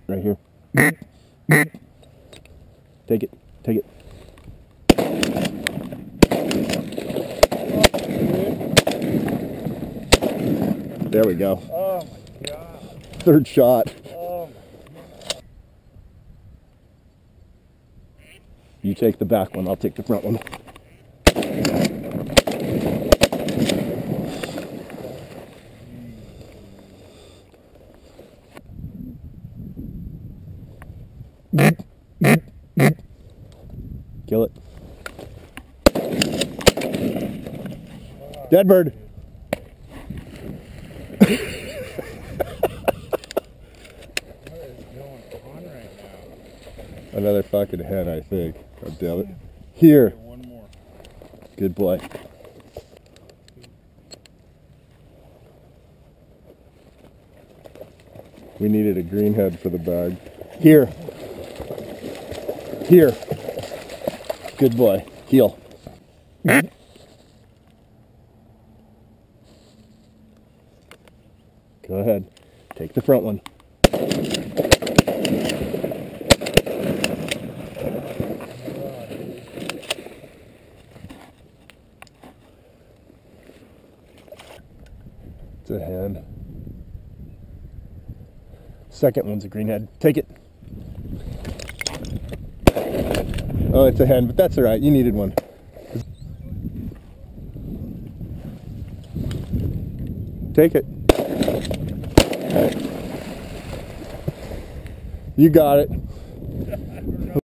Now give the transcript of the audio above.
Right here. Take it. Take it. There we go. Oh my God. Third shot. Oh. You take the back one, I'll take the front one. Kill it. Dead bird. What is going on right now? Another fucking hen, I think. God damn it. Here. Okay, one more. Good boy. We needed a green head for the bag. Here. Here. Good boy. Heel. Go ahead. Take the front one. It's a hen. Second one's a green head. Take it. Oh, it's a hen, but that's all right. You needed one. Take it. You got it.